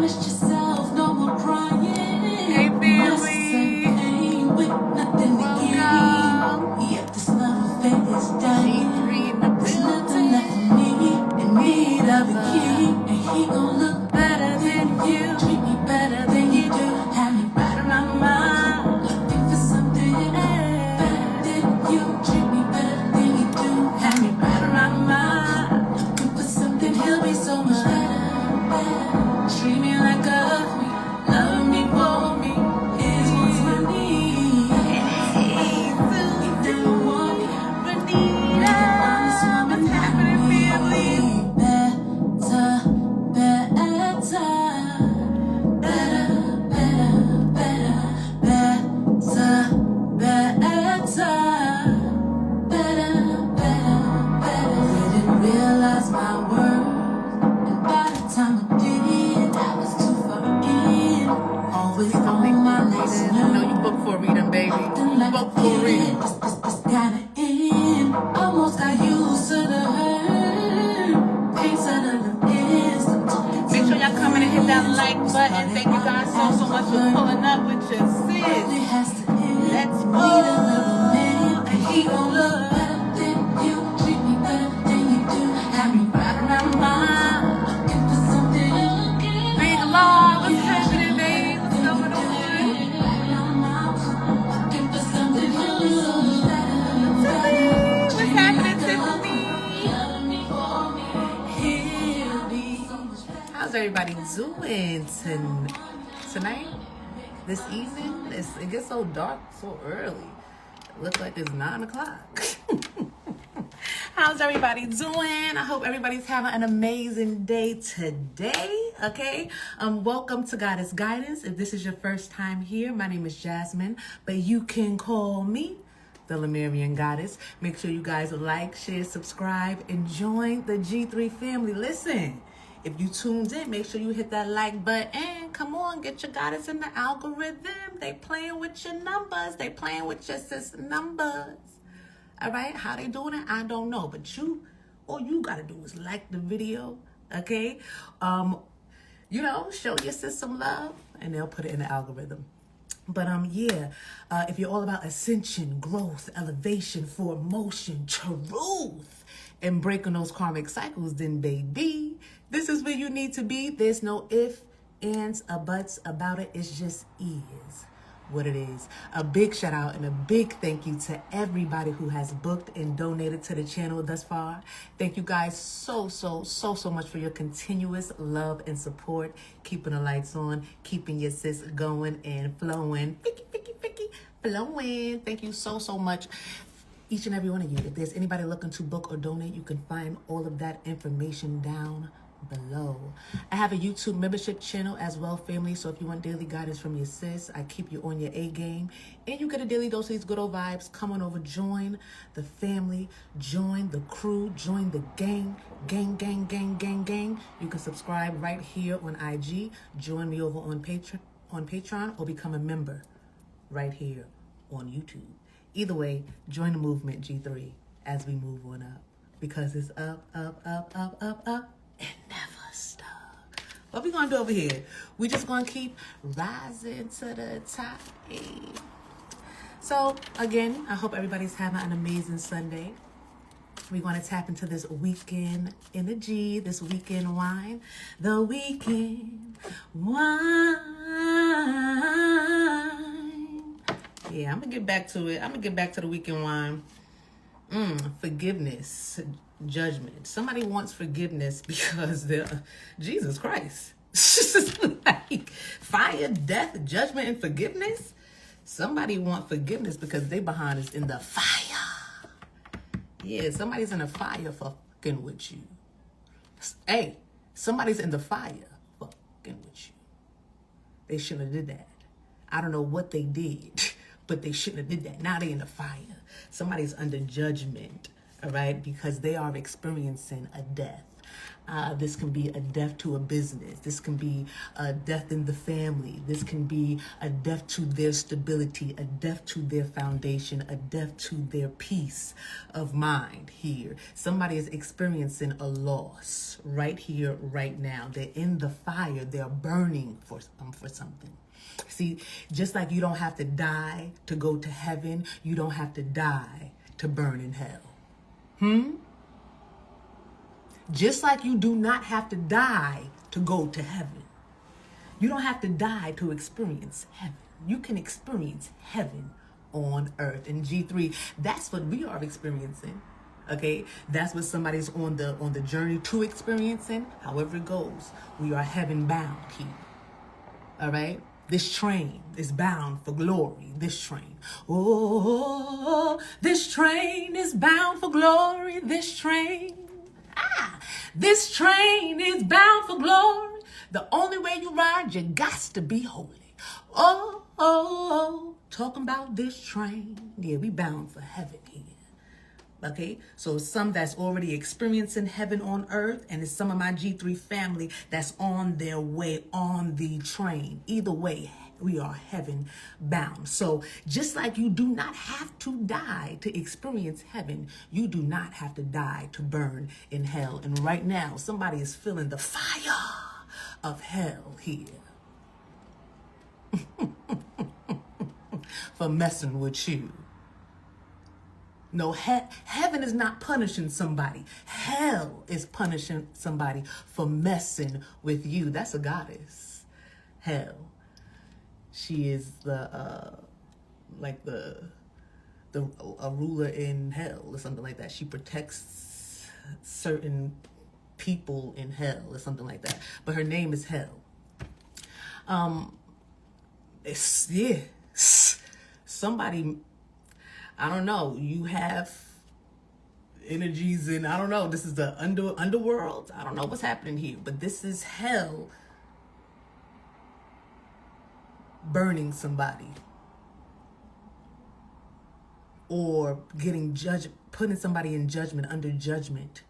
Promise yourself no more crying. Hey, family. Welcome. Yet this love affair is dying. There's nothing left for me in need of a king. And he gon' look better than you. Treat me better than you do. Have me right around my mind. Looking for something better than you. Treat me better than you do. Have me right around my mind. Looking for something, he'll be so much better. Treat me like a queen. Love me for me. Is what's my need. Button. Thank you guys so much for pulling up with your sis. Let's go. He gon' look better than you, treat me better than you do. Have me right around my looking for something. Big Law, what's happening, babe? What's going on? Looking for something. What's happening, Tiffany? How's everybody doing tonight? This evening? It gets so dark so early. It looks like it's 9 o'clock. How's everybody doing? I hope everybody's having an amazing day today. Okay. Welcome to Goddess Guidance. If this is your first time here, my name is Jasmine, but you can call me the Lemurian Goddess. Make sure you guys like, share, subscribe, and join the G3 family. Listen. If you tuned in, make sure you hit that like button. Come on, get your goddess in the algorithm. They playing with your numbers. They playing with your sis numbers. All right, how they doing it, I don't know. But all you gotta do is like the video, okay? Show your sis some love, and they'll put it in the algorithm. But if you're all about ascension, growth, elevation, motion, truth, and breaking those karmic cycles, then baby, this is where you need to be. There's no ifs, ands, or buts about it. It's just is what it is. A big shout out and a big thank you to everybody who has booked and donated to the channel thus far. Thank you guys so much for your continuous love and support, keeping the lights on, keeping your sis going and flowing. Picky, flowing. Thank you so much. Each and every one of you. If there's anybody looking to book or donate, you can find all of that information down below. I have a YouTube membership channel as well, family. So if you want daily guidance from your sis, I keep you on your A game, and you get a daily dose of these good old vibes. Come on over, join the family, join the crew, join the gang. You can subscribe right here on IG. Join me over on Patreon, or become a member right here on YouTube. Either way, join the movement, G3, as we move on up. Because it's up, and never stop. What we gonna do over here? We just gonna keep rising to the top. So, again, I hope everybody's having an amazing Sunday. We're gonna tap into this weekend energy, this weekend wine. The weekend wine. Yeah, I'm gonna get back to it. I'm gonna get back to the weekend wine. Forgiveness, judgment. Somebody wants forgiveness because they're Jesus Christ. Like fire, death, judgment, and forgiveness. Somebody want forgiveness because they behind is in the fire. Yeah, somebody's in the fire fucking with you. Hey, somebody's in the fire fucking with you. They shouldn't have did that. I don't know what they did. But they shouldn't have did that. Now they in the fire. Somebody's under judgment, all right? Because they are experiencing a death. This can be a death to a business. This can be a death in the family. This can be a death to their stability, a death to their foundation, a death to their peace of mind here. Somebody is experiencing a loss right here, right now. They're in the fire. They're burning for something. See, just like you don't have to die to go to heaven, you don't have to die to burn in hell. Just like you do not have to die to go to heaven. You don't have to die to experience heaven. You can experience heaven on earth. And G3, that's what we are experiencing. Okay, that's what somebody's on the journey to experiencing. However it goes, we are heaven bound here. All right. This train is bound for glory. This train. Oh, this train is bound for glory. This train. This train is bound for glory. The only way you ride, you got to be holy. Oh, talking about this train. Yeah, we bound for heaven here. Okay, so some that's already experiencing heaven on earth, and it's some of my G3 family that's on their way on the train. Either way, we are heaven bound. So just like you do not have to die to experience heaven, you do not have to die to burn in hell. And right now, somebody is feeling the fire of hell here for messing with you. No, heaven is not punishing somebody. Hell is punishing somebody for messing with you. That's a goddess. Hell. She is a ruler in hell or something like that. She protects certain people in hell or something like that. But her name is Hell. Somebody, I don't know, you have energies in, I don't know, this is the underworld. I don't know what's happening here, but this is hell burning somebody or getting judged, putting somebody in judgment, under judgment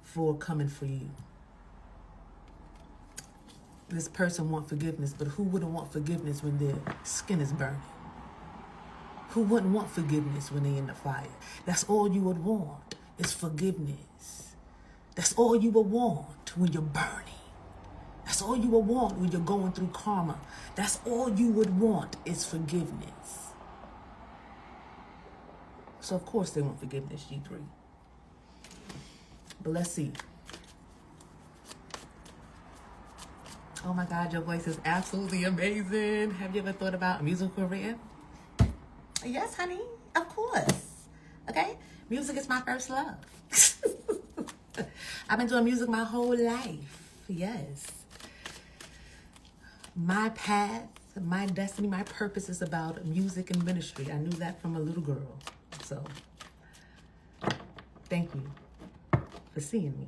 for coming for you. This person wants forgiveness, but who wouldn't want forgiveness when their skin is burning? Who wouldn't want forgiveness when they're in the fire? That's all you would want is forgiveness. That's all you would want when you're burning. That's all you would want when you're going through karma. That's all you would want is forgiveness. So of course they want forgiveness, G3. But let's see. Oh my God, your voice is absolutely amazing. Have you ever thought about a musical career? Yes, honey, of course. Okay? Music is my first love. I've been doing music my whole life. Yes. My path, my destiny, my purpose is about music and ministry. I knew that from a little girl. So, thank you for seeing me.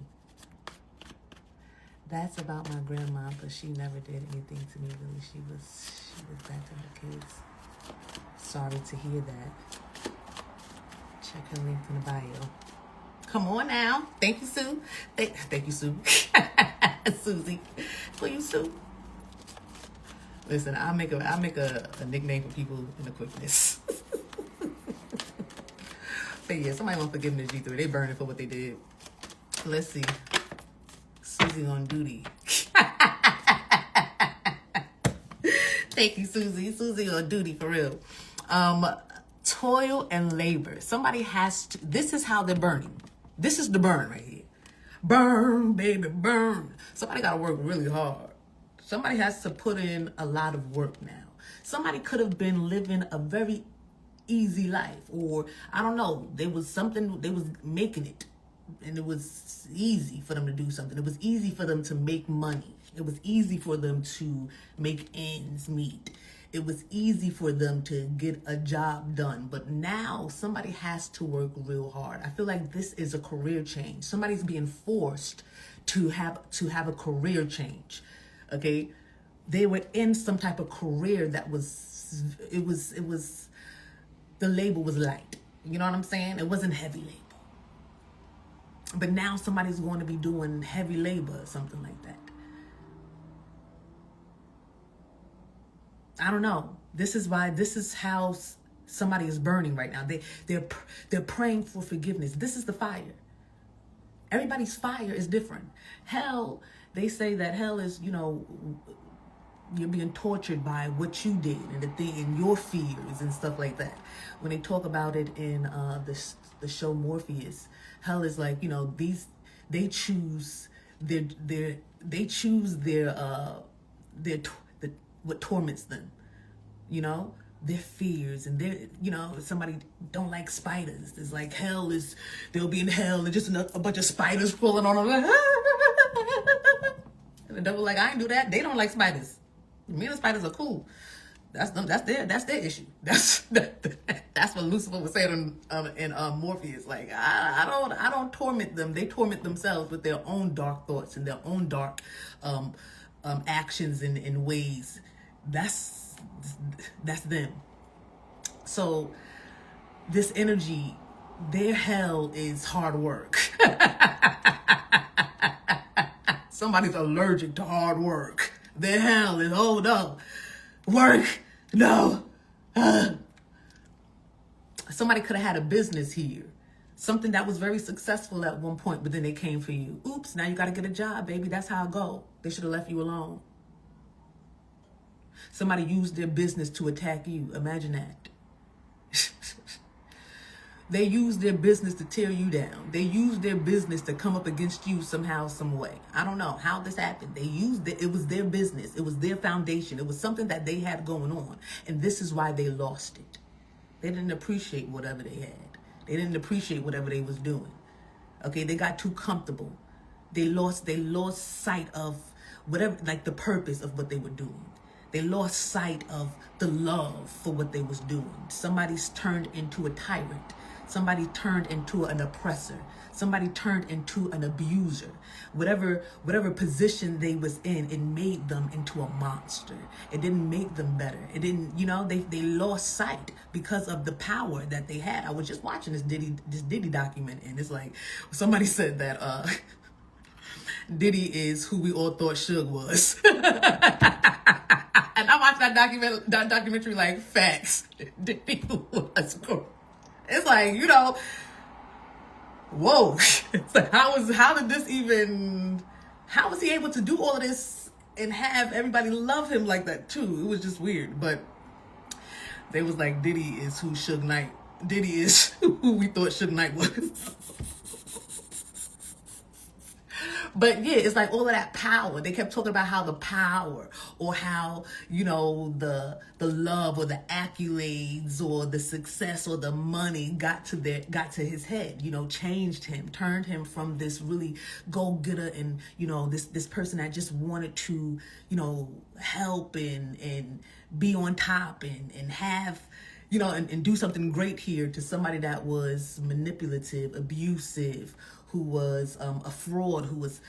That's about my grandma, but she never did anything to me, really. She was back to her kids. Sorry to hear that. Check her link in the bio. Come on now. Thank you, Sue. Thank you, Sue. Susie. For you, Sue. Listen, I'll make a nickname for people in the quickness. But yeah, somebody want forgiveness, G3. They burning for what they did. Let's see. Susie on duty. Thank you, Susie. Susie on duty for real. Toil and labor. Somebody has to, this is how they're burning. This is the burn right here. Burn, baby, burn. Somebody got to work really hard. Somebody has to put in a lot of work now. Somebody could have been living a very easy life, or I don't know, there was something, they was making it, and it was easy for them to do something. It was easy for them to make money. It was easy for them to make ends meet. It was easy for them to get a job done. But now somebody has to work real hard. I feel like this is a career change. Somebody's being forced to have a career change. Okay? They were in some type of career that was, the label was light. You know what I'm saying? It wasn't heavy label. But now somebody's going to be doing heavy labor or something like that. I don't know. This is how somebody is burning right now. They're praying for forgiveness. This is the fire. Everybody's fire is different. Hell, they say that hell is, you're being tortured by what you did and your fears and stuff like that. When they talk about it in the show Morpheus, hell is like, they choose what torments them, their fears, and somebody don't like spiders. It's like they'll be in hell and just a bunch of spiders crawling on them. And the devil like, I ain't do that. They don't like spiders. Me and the spiders are cool. That's their issue. That's what Lucifer was saying in Morpheus. Like, I don't torment them. They torment themselves with their own dark thoughts and their own dark actions and ways. That's them. So this energy, their hell is hard work. Somebody's allergic to hard work. Their hell is, oh no, work, no. Somebody could have had a business here. Something that was very successful at one point, but then they came for you. Oops, now you got to get a job, baby. That's how I go. They should have left you alone. Somebody used their business to attack you. Imagine that. They used their business to tear you down. They used their business to come up against you somehow, some way. I don't know how this happened. They used it. It was their business. It was their foundation. It was something that they had going on. And this is why they lost it. They didn't appreciate whatever they had. They didn't appreciate whatever they was doing. Okay, they got too comfortable. They lost sight of whatever, like the purpose of what they were doing. They lost sight of the love for what they was doing. Somebody's turned into a tyrant. Somebody turned into an oppressor. Somebody turned into an abuser. Whatever position they was in, it made them into a monster. It didn't make them better. It didn't, they lost sight because of the power that they had. I was just watching this Diddy document, and it's like somebody said that Diddy is who we all thought Suge was. And I watched that documentary like facts. Diddy was cool. It's like, whoa. It's like, how was he able to do all of this and have everybody love him like that too? It was just weird. But they was like, Diddy is who Suge Knight. Diddy is who we thought Suge Knight was. But yeah, it's like all of that power. They kept talking about how the power, or how, the love or the accolades or the success or the money got to his head, changed him, turned him from this really go-getter and, this person that just wanted to, help and be on top and have, and do something great here, to somebody that was manipulative, abusive, who was a fraud, who was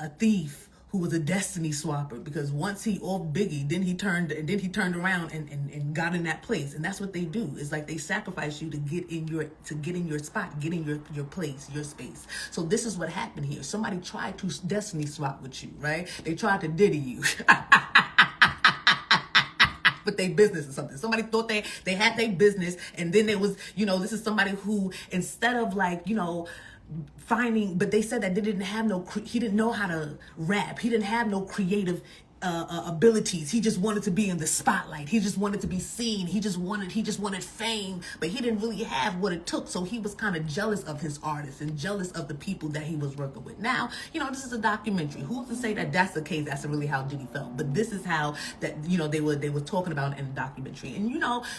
a thief, who was a destiny swapper. Because once he off Biggie, then he turned around and got in that place. And that's what they do. It's like they sacrifice you to get in your spot, get in your place, your space. So this is what happened here. Somebody tried to destiny swap with you, right? They tried to Diddy you. With their business or something. Somebody thought they had their business, and then there was, this is somebody who, instead of but they said that he didn't know how to rap. He didn't have no creative abilities. He just wanted to be in the spotlight. He just wanted to be seen. He just wanted fame, but he didn't really have what it took. So he was kind of jealous of his artists and jealous of the people that he was working with. Now, this is a documentary. Who's to say that that's the case? That's really how Diddy felt. But this is how that, they were talking about in the documentary. And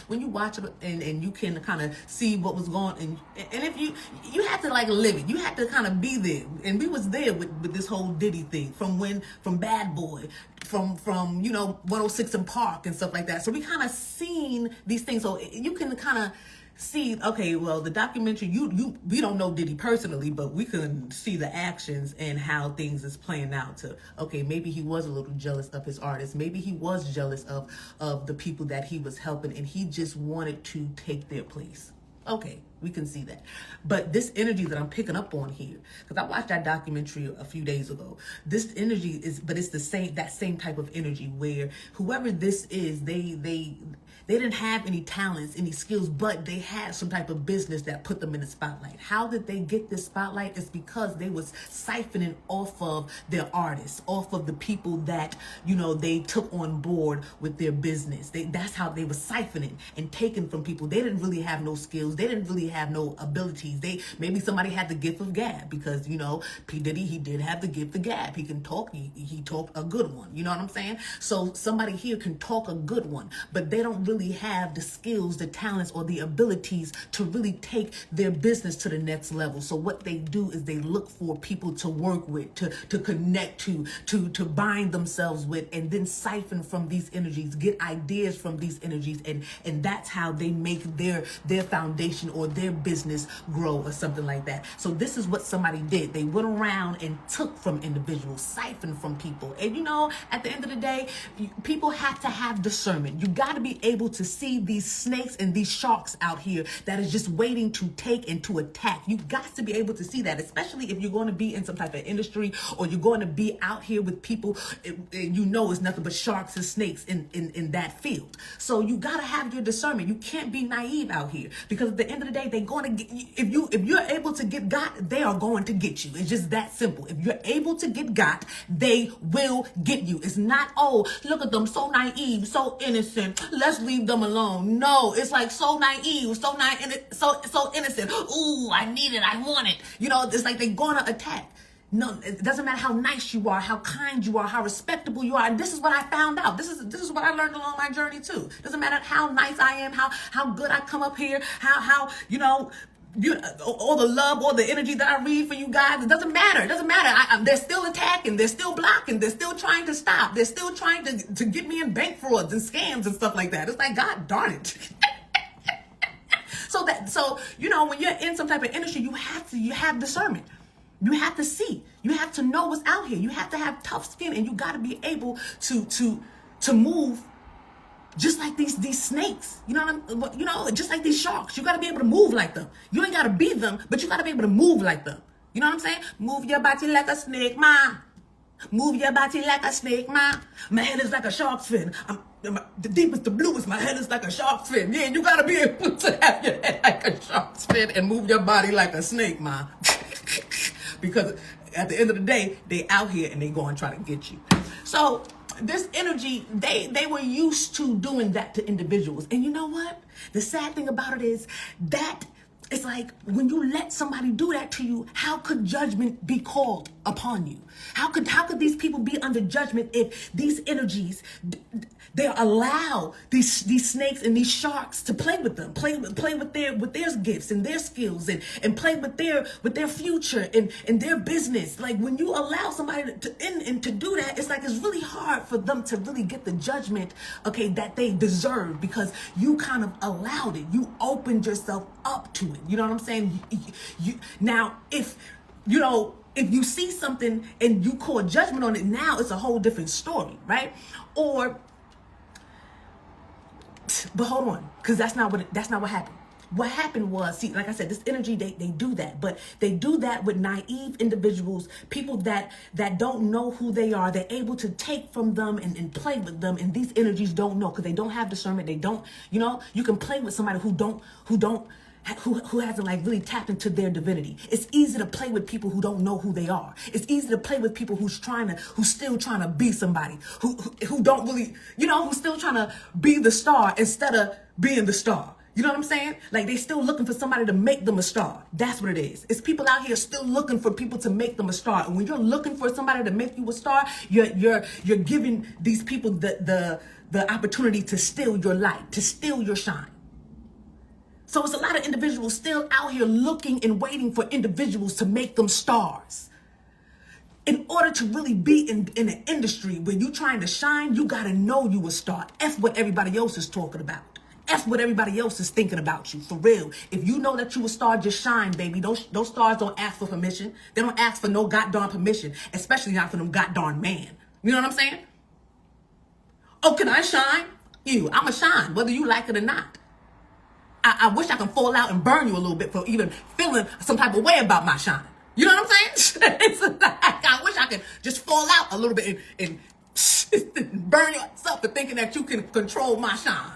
when you watch it and you can kind of see what was going on, and if you had to live it, you had to kind of be there. And we was there with this whole Diddy thing from Bad Boy, from 106 and Park and stuff like that. So we kind of seen these things. So you can kind of see, okay, well, the documentary, we don't know Diddy personally, but we can see the actions and how things is playing out to, okay, maybe he was a little jealous of his artists. Maybe he was jealous of the people that he was helping, and he just wanted to take their place. Okay, We can see that. But this energy that I'm picking up on here, because I watched that documentary a few days ago. This energy it's the same, that same type of energy where whoever this is, they didn't have any talents, any skills, but they had some type of business that put them in the spotlight. How did they get this spotlight? It's because they was siphoning off of their artists, off of the people that, they took on board with their business. That's how they were siphoning and taking from people. They didn't really have no skills. They didn't really have no abilities. Maybe somebody had the gift of gab because, P. Diddy, he did have the gift of gab. He can talk. He talked a good one. You know what I'm saying? So somebody here can talk a good one, but they don't really have the skills, the talents, or the abilities to really take their business to the next level. So what they do is they look for people to work with, to connect to bind themselves with, and then siphon from these energies, get ideas from these energies, and that's how they make their foundation or their business grow or something like that. So this is what somebody did. They went around and took from individuals, siphoned from people. And at the end of the day, people have to have discernment. You got to be able to see these snakes and these sharks out here that is just waiting to take and to attack. You got to be able to see that, especially if you're going to be in some type of industry or you're going to be out here with people, it's nothing but sharks and snakes in that field. So you got to have your discernment. You can't be naive out here, because at the end of the day, they're going to get you. If you're able to get got, they are going to get you. It's just that simple. If you're able to get got, they will get you. It's not, oh, look at them, so naive, so innocent, let's leave them alone. No, it's like so naive, so innocent. Ooh, I need it, I want it. It's like they're gonna attack. No, it doesn't matter how nice you are, how kind you are, how respectable you are. And this is what I found out. This is what I learned along my journey too. Doesn't matter how nice I am, how good I come up here, how all the love, all the energy that I read for you guys. It doesn't matter. It doesn't matter. They're still attacking. They're still blocking. They're still trying to stop. They're still trying to get me in bank frauds and scams and stuff like that. It's like, God darn it. So when you're in some type of industry, you have discernment. You have to see. You have to know what's out here. You have to have tough skin, and you got to be able to move just like these snakes. Just like these sharks. You got to be able to move like them. You ain't got to be them, but you got to be able to move like them. You know what I'm saying? Move your body like a snake, ma. Move your body like a snake, ma. My head is like a shark's fin. The deepest, the bluest, my head is like a shark's fin. Yeah, you got to be able to have your head like a shark's fin and move your body like a snake, ma. Because at the end of the day, they out here and they go and try to get you. So this energy, they were used to doing that to individuals. And you know what? The sad thing about it is that it's like when you let somebody do that to you, how could judgment be called upon you? How could these people be under judgment if these energies, they allow these snakes and these sharks to play with them, play with their gifts and their skills and play with their future and their business? Like when you allow somebody to do that, it's like it's really hard for them to really get the judgment, that they deserve, because you kind of allowed it. You opened yourself up to it. You know what I'm saying? Now, if you see something and you call judgment on it, now it's a whole different story, right? But hold on, because that's not what happened. What happened was, see, like I said, this energy, they do that, but they do that with naive individuals, people that don't know who they are. They're able to take from them and play with them, and these energies don't know, because they don't have discernment. They don't, you can play with somebody who hasn't like really tapped into their divinity. It's easy to play with people who don't know who they are. It's easy to play with people who's still trying to be somebody, who don't really, who's still trying to be the star instead of being the star. You know what I'm saying? Like they still looking for somebody to make them a star. That's what it is. It's people out here still looking for people to make them a star. And when you're looking for somebody to make you a star, you're giving these people the opportunity to steal your light, to steal your shine. So it's a lot of individuals still out here looking and waiting for individuals to make them stars. In order to really be in an industry where you're trying to shine, you got to know you a star. F what everybody else is talking about. F what everybody else is thinking about you, for real. If you know that you a star, just shine, baby. Those stars don't ask for permission. They don't ask for no goddamn permission, especially not for them goddamn man. You know what I'm saying? Oh, can I shine? I'ma shine, whether you like it or not. I wish I could fall out and burn you a little bit for even feeling some type of way about my shine. You know what I'm saying? It's like, I wish I could just fall out a little bit and burn yourself for thinking that you can control my shine.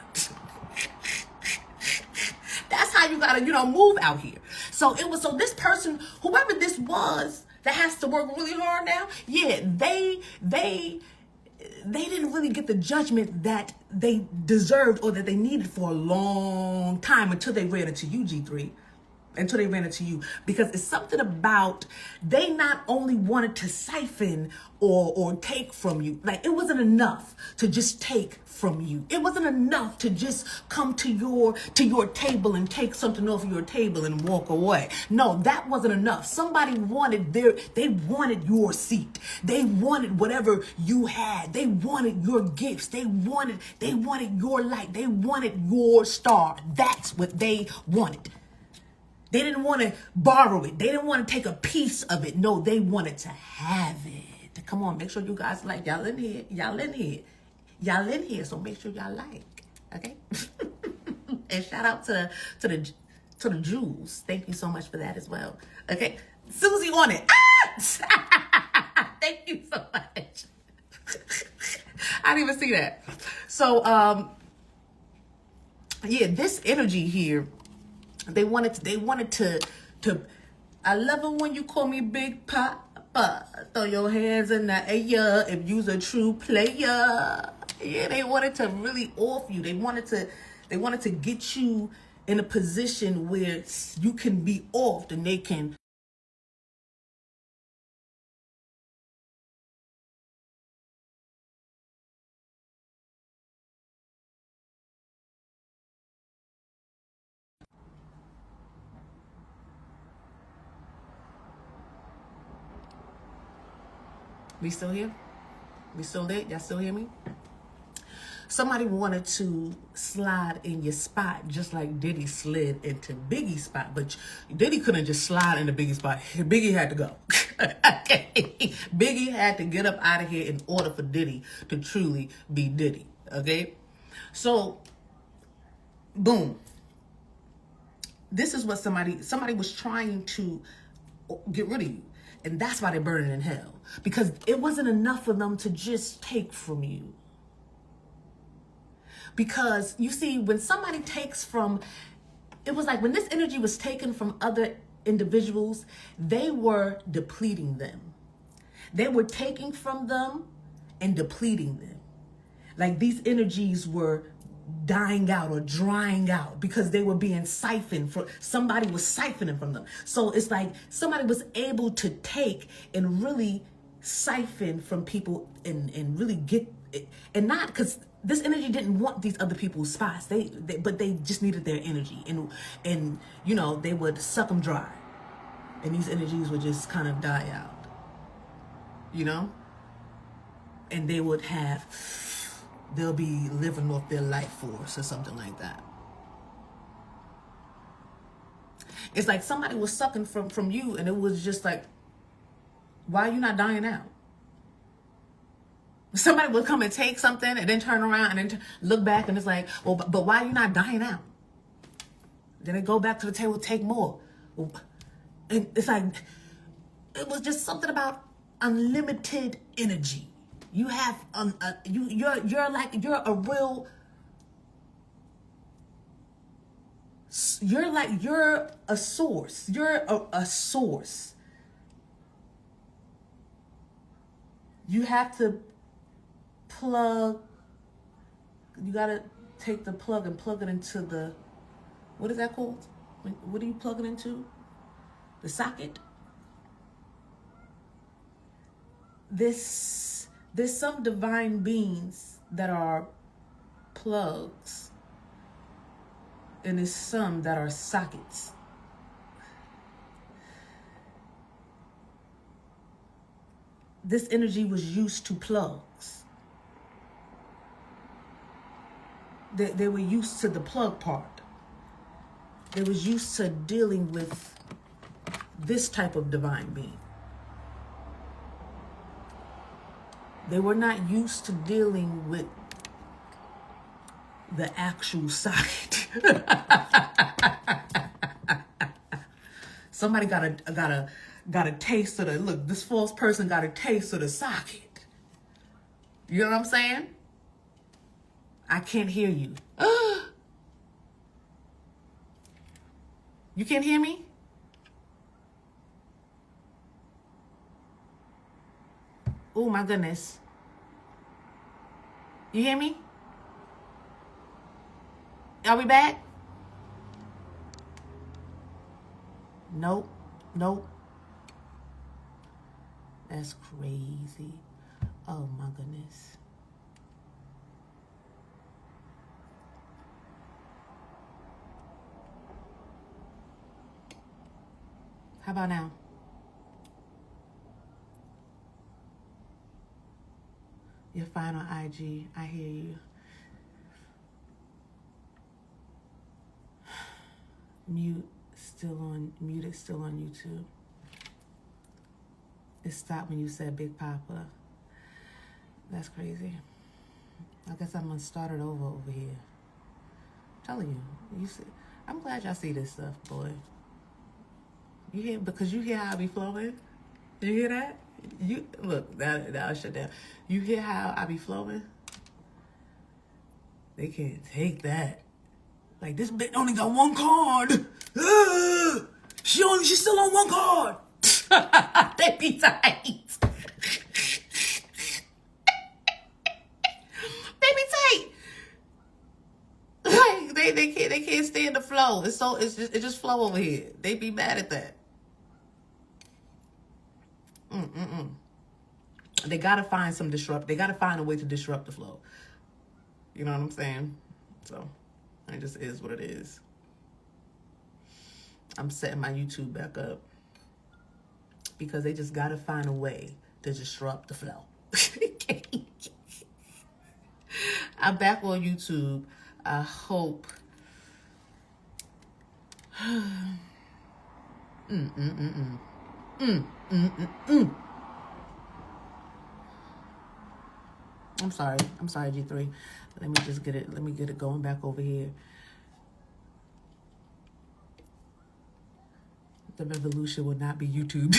That's how you gotta, move out here. So this person, whoever this was that has to work really hard now, yeah, they didn't really get the judgment that they deserved or that they needed for a long time until they ran into you, G3. Until they ran into you. Because it's something about, they not only wanted to siphon or take from you. Like, it wasn't enough to just take from you. It wasn't enough to just come to your table and take something off of your table and walk away. No, that wasn't enough. Somebody wanted they wanted your seat. They wanted whatever you had. They wanted your gifts. They wanted your light. They wanted your star. That's what they wanted. They didn't want to borrow it. They didn't want to take a piece of it. No, they wanted to have it. Come on, make sure you guys like. Y'all in here. Y'all in here. Y'all in here. So make sure y'all like. Okay? And shout out to the Jews. Thank you so much for that as well. Okay? Susie on it. Ah! Thank you so much. I didn't even see that. So, yeah, this energy here, they wanted to I love it when you call me Big Papa. Throw your hands in the air if you's a true player. Yeah, they wanted to really off you. They wanted to get you in a position where you can be offed and they can We still here? We still there? Y'all still hear me? Somebody wanted to slide in your spot just like Diddy slid into Biggie's spot, but Diddy couldn't just slide into Biggie's spot. Biggie had to go. Okay. Biggie had to get up out of here in order for Diddy to truly be Diddy. Okay? So, boom. This is what somebody was trying to get rid of you. And that's why they're burning in hell. Because it wasn't enough for them to just take from you. Because, you see, when somebody takes from, it was like when this energy was taken from other individuals, they were depleting them. They were taking from them and depleting them. Like these energies were dying out or drying out because they were being siphoned. Somebody was siphoning from them. So it's like somebody was able to take and really siphon from people and really get it. And not because this energy didn't want these other people's spots. But they just needed their energy. And they would suck them dry. And these energies would just kind of die out. And they would they'll be living off their life force or something like that. It's like somebody was sucking from you and it was just like, why are you not dying out? Somebody would come and take something and then turn around and then look back and it's like, well, but why are you not dying out? Then they go back to the table, take more. And it's like, it was just something about unlimited energy. You have you're a real. You're a source. You're a source. You have to plug. You gotta take the plug and plug it into the. What is that called? What are you plugging into? The socket. There's some divine beings that are plugs, and there's some that are sockets. This energy was used to plugs. They were used to the plug part. They was used to dealing with this type of divine being. They were not used to dealing with the actual socket. Somebody got a taste of the look. This false person got a taste of the socket. You know what I'm saying? I can't hear you. You can't hear me? Oh my goodness. You hear me? Are we back? Nope. Nope. That's crazy. Oh my goodness. How about now? You're fine on IG. I hear you. Mute is still on YouTube. It stopped when you said Big Papa. That's crazy. I guess I'm gonna start it over here. I'm telling you, I'm glad y'all see this stuff, boy. You hear, because you hear how I be flowing? You hear that? You look, that'll shut down. You hear how I be flowing? They can't take that. Like, this bitch only got one card. She's still on one card. They be tight. They be tight. Like, they can't stay in the flow. It just flow over here. They be mad at that. They gotta find some disrupt. They gotta find a way to disrupt the flow. You know what I'm saying? So it just is what it is. I'm setting my YouTube back up because they just gotta find a way to disrupt the flow. I'm back on YouTube. I hope. I'm sorry, G3. Let me just get it going back over here. The revolution will not be YouTube.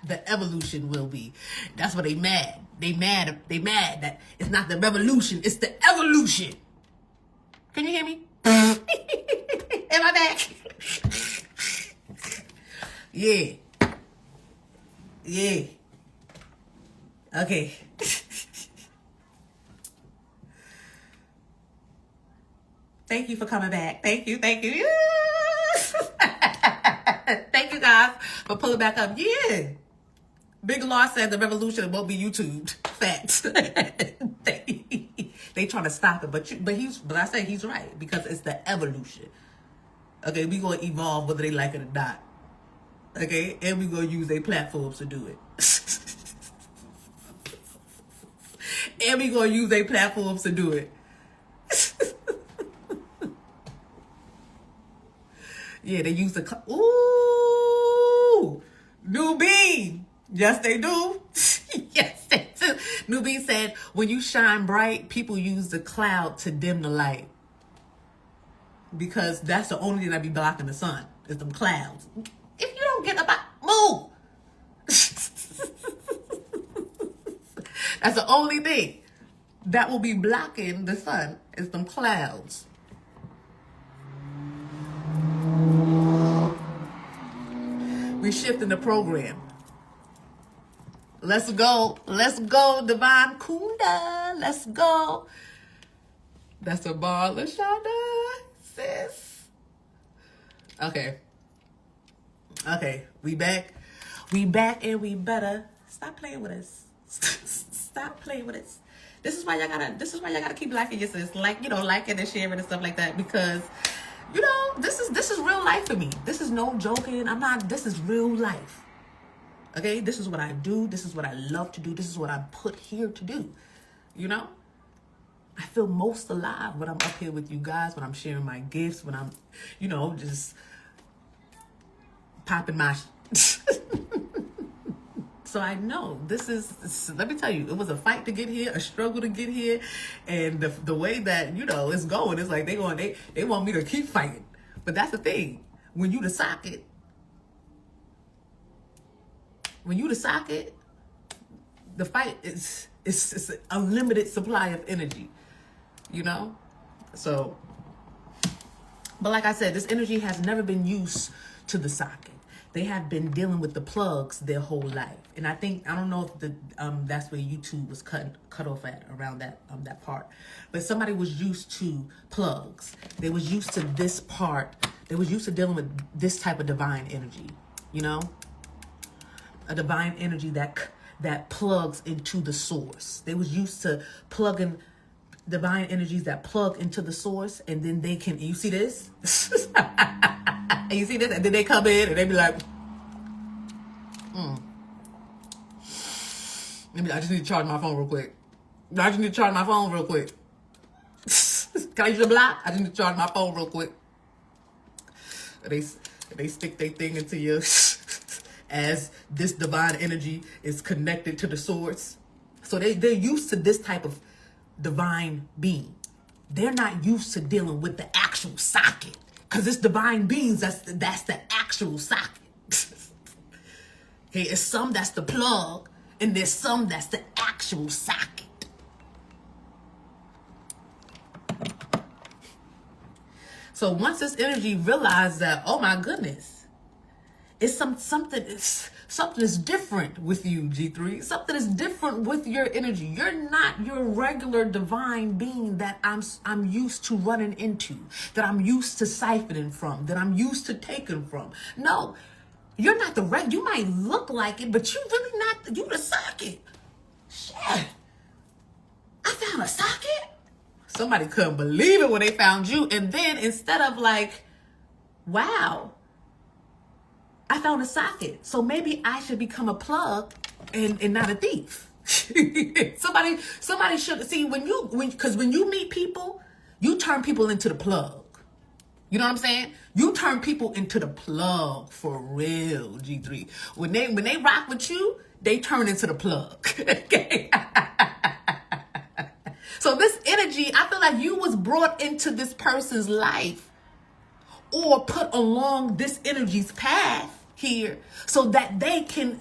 The evolution will be. That's what they mad. They mad that it's not the revolution, it's the evolution. Can you hear me? Am I back? Yeah. Okay. Thank you for coming back. Thank you. Thank you guys for pulling back up. Yeah. Big Law said the revolution won't be YouTubed. Facts. They trying to stop it, but I say he's right because it's the evolution. Okay, we gonna evolve whether they like it or not. Okay, and we gonna use their platforms to do it. And we gonna use their platforms to do it. Yeah, they use the ooh, New Bean. Yes, they do. Yes, they do. New Bean said, when you shine bright, people use the cloud to dim the light. Because that's the only thing that be blocking the sun, is them clouds. If you don't get about, move. That's the only thing that will be blocking the sun, is them clouds. We shifting the program. Let's go, Divine Kunda. Let's go. That's a bar, LaShonda, sis. Okay, we back, and we better stop playing with us. Stop playing with us. This is why y'all gotta keep liking your sis, liking and sharing and stuff like that, because this is real life for me. This is no joking. This is real life. Okay, this is what I do. This is what I love to do. This is what I'm put here to do. I feel most alive when I'm up here with you guys, when I'm sharing my gifts, when I'm, just popping my So I know let me tell you, it was a fight to get here, a struggle to get here. And the way that, it's going, it's like they want me to keep fighting. But that's the thing. When you the socket, the fight is it's a limited supply of energy, So, but like I said, this energy has never been used to the socket. They have been dealing with the plugs their whole life. And I don't know if that's where YouTube was cut off at, around that part. But somebody was used to plugs. They was used to this part. They was used to dealing with this type of divine energy, a divine energy that plugs into the source. They was used to plugging divine energies that plug into the source, and then they can, you see this? And you see this? And then they come in and they be like, I just need to charge my phone real quick. Can I use the block? I just need to charge my phone real quick. They stick their thing into you as this divine energy is connected to the source. So they're used to this type of divine being. They're not used to dealing with the actual socket. Because it's divine beings, that's the actual socket. Okay, it's some that's the plug, and there's some that's the actual socket. So once this energy realized that, oh my goodness, it's something is different with you, G3. Something is different with your energy. You're not your regular divine being that I'm used to running into, that I'm used to siphoning from, that I'm used to taking from. No, you're not the regular. You might look like it, but you really not. You the socket. Shit, I found a socket. Somebody couldn't believe it when they found you, and then instead of like, wow, I found a socket, so maybe I should become a plug and not a thief. Somebody should see because when you meet people, you turn people into the plug. You know what I'm saying? You turn people into the plug for real, G3. When they rock with you, they turn into the plug. Okay. So this energy, I feel like you was brought into this person's life or put along this energy's path here so that they can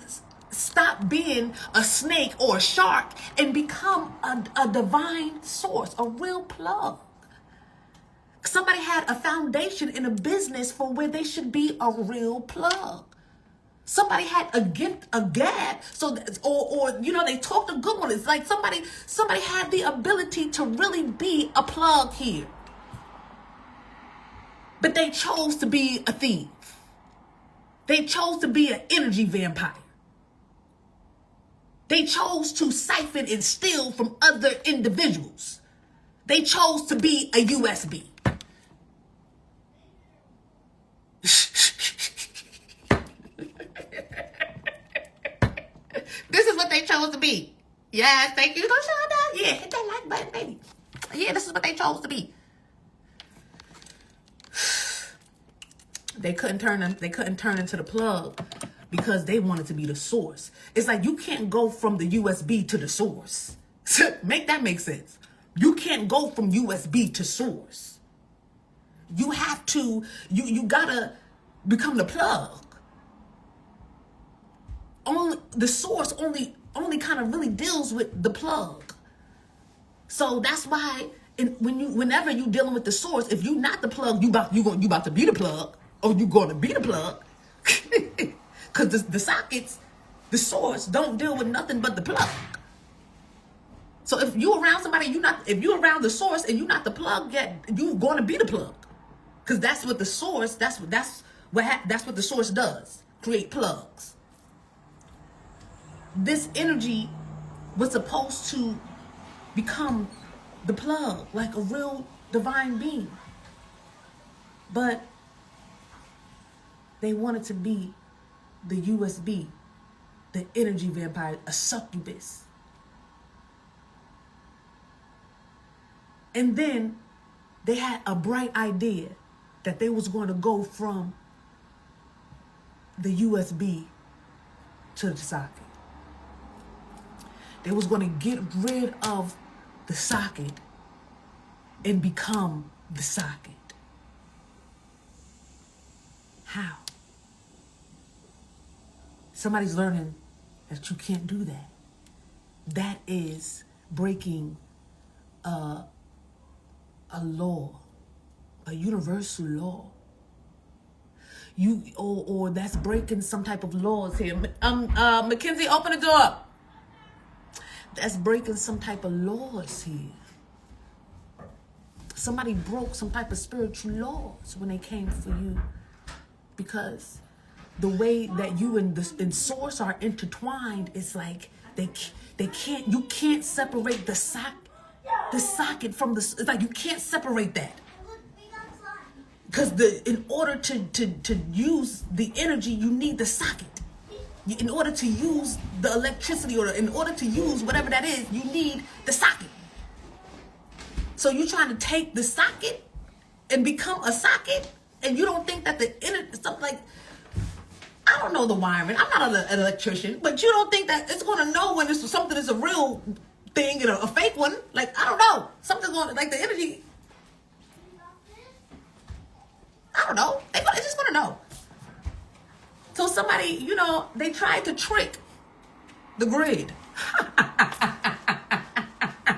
stop being a snake or a shark and become a divine source, a real plug. Somebody had a foundation in a business for where they should be a real plug. Somebody had a gift, a gab, so that, or they talked a good one. It's like somebody had the ability to really be a plug here. But they chose to be a thief. They chose to be an energy vampire. They chose to siphon and steal from other individuals. They chose to be a USB. This is what they chose to be. Yes, thank you. Don't show up. Yeah, hit that like button, baby. Yeah, this is what they chose to be. They couldn't turn into the plug because they wanted to be the source. It's like you can't go from the USB to the source. Make that make sense. You can't go from USB to source. You have to, you gotta become the plug. The source only kind of really deals with the plug. So that's why whenever you dealing with the source, if you not the plug, you about to be the plug, or you gonna be the plug. Because the sockets, the source don't deal with nothing but the plug. So if you around somebody, if you around the source and you not the plug yet, you gonna be the plug. Because that's what the source, that's what the source does. Create plugs. This energy was supposed to become the plug, like a real divine being. But they wanted to be the USB, the energy vampire, a succubus. And then they had a bright idea that they was going to go from the USB to the socket. They was going to get rid of the socket and become the socket. How? Somebody's learning that you can't do that. That is breaking a law, a universal law. Or that's breaking some type of laws here. Mackenzie, open the door. That's breaking some type of laws here. Somebody broke some type of spiritual laws when they came for you, because the way that you and source are intertwined is like you can't separate the socket from the. It's like you can't separate that. Because in order to use the energy, you need the socket. In order to use the electricity, or in order to use whatever that is, you need the socket. So you're trying to take the socket and become a socket, and you don't think that the something like, I don't know the wiring. I'm not an electrician, but you don't think that it's going to know when something is a real thing and a fake one. Like, I don't know. Something's going to, like, the energy. I don't know. They just want to know. So somebody, they tried to trick the grid.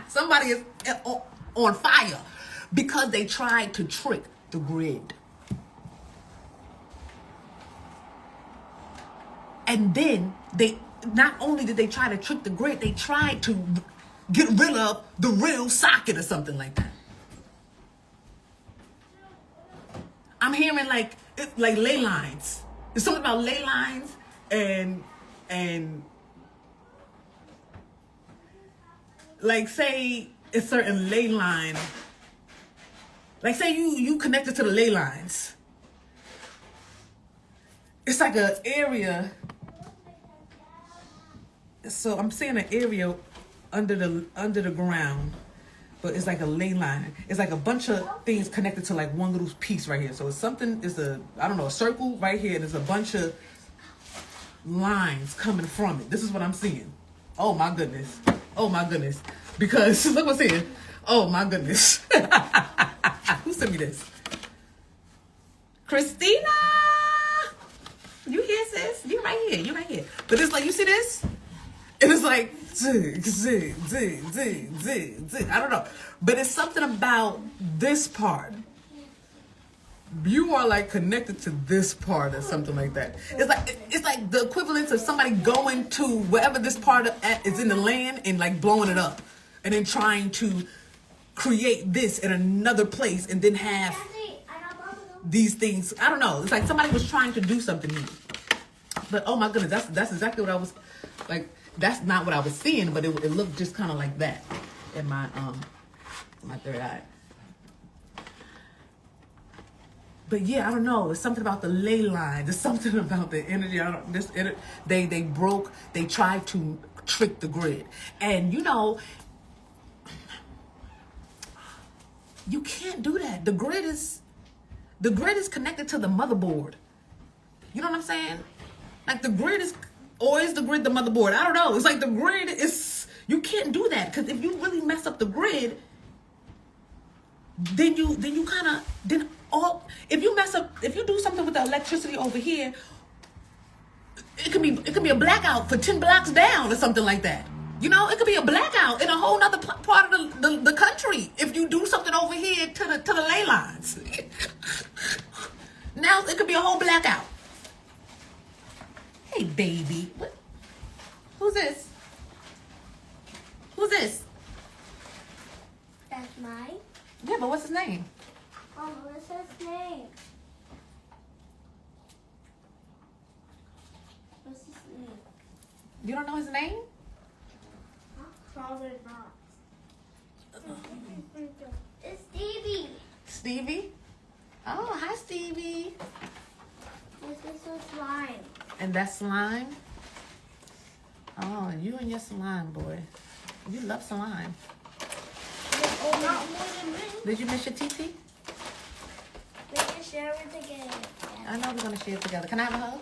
Somebody is on fire because they tried to trick the grid. And then not only did they try to trick the grid, they tried to get rid of the real socket or something like that. I'm hearing like ley lines. There's something about ley lines and like, say a certain ley line. Like, say you connected to the ley lines. It's like an area. So I'm seeing an area under the ground, but it's like a ley line. It's like a bunch of things connected to like one little piece right here. So it's a circle right here. And there's a bunch of lines coming from it. This is what I'm seeing. Oh my goodness. Oh my goodness. Because look what's here. Oh my goodness. Who sent me this? Christina! You here, sis? You right here. You right here. But it's like, you see this? And it's like, zig, zig, zig, zig, zig, zig. I don't know. But it's something about this part. You are like connected to this part or something like that. It's like the equivalent of somebody going to wherever this part is in the land and like blowing it up. And then trying to create this in another place and then have these things. I don't know. It's like somebody was trying to do something here. But oh my goodness, that's exactly what I was like. That's not what I was seeing, but it looked just kind of like that in my third eye. But yeah, I don't know. There's something about the ley line. There's something about the energy. They tried to trick the grid, and you can't do that. The grid is connected to the motherboard. You know what I'm saying? Like the grid is. Or is the grid the motherboard? I don't know. It's like the grid is, you can't do that. Because if you really mess up the grid, then you if you do something with the electricity over here, it could be a blackout for 10 blocks down or something like that. It could be a blackout in a whole other part of the country if you do something over here to the ley lines. Now it could be a whole blackout. Hey, baby. What? Who's this? Who's this? That's mine. Yeah, but what's his name? Oh, what's his name? What's his name? You don't know his name? Probably not. It's Stevie. Stevie? Oh, hi, Stevie. This is a slime. And that's slime? Oh, you and your slime, boy. You love slime. Oh, not more than me. Did you miss your TT? We can share it together. I know we're going to share it together. Can I have a hug?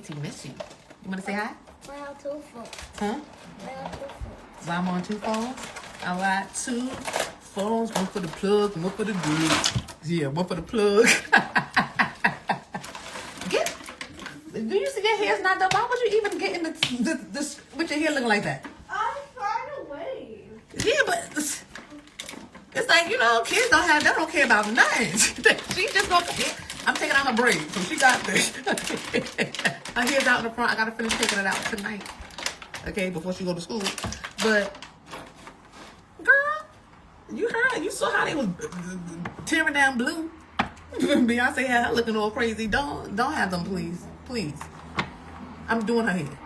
TT miss you. You want to say hi? I have 2 phones. Huh? I have 2 phones. So I'm on 2 phones. I got 2 phones. One for the plug, one for the grid. Yeah, one for the plug. Do you see your hair's not done? Why would you even get in the with your hair looking like that? I'm trying to wave. Yeah, but it's like, you know, kids don't care about nothing. She just gonna, I'm taking out her braid, so she got this. Her hair's out in the front. I gotta finish taking it out tonight. Okay, before she go to school. But, girl, you saw how they was tearing down Blue. Beyonce had her looking all crazy. Don't have them, please. Please. I'm doing her hair.